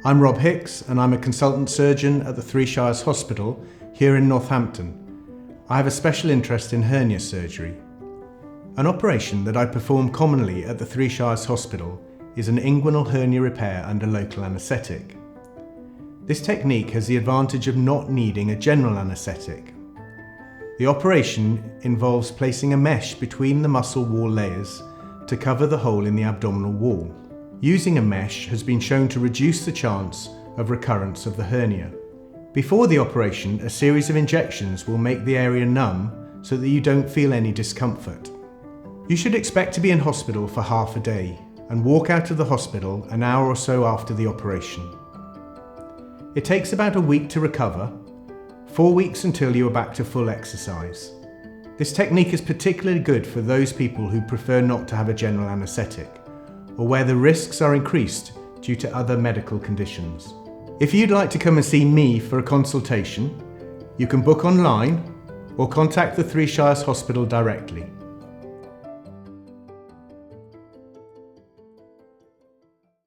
I'm Rob Hicks and I'm a consultant surgeon at the Three Shires Hospital here in Northampton. I have a special interest in hernia surgery. An operation that I perform commonly at the Three Shires Hospital is an inguinal hernia repair under local anaesthetic. This technique has the advantage of not needing a general anaesthetic. The operation involves placing a mesh between the muscle wall layers to cover the hole in the abdominal wall. Using a mesh has been shown to reduce the chance of recurrence of the hernia. Before the operation, a series of injections will make the area numb so that you don't feel any discomfort. You should expect to be in hospital for half a day and walk out of the hospital an hour or so after the operation. It takes about a week to recover, 4 weeks until you are back to full exercise. This technique is particularly good for those people who prefer not to have a general anaesthetic, or where the risks are increased due to other medical conditions. If you'd like to come and see me for a consultation, you can book online or contact the Three Shires Hospital directly.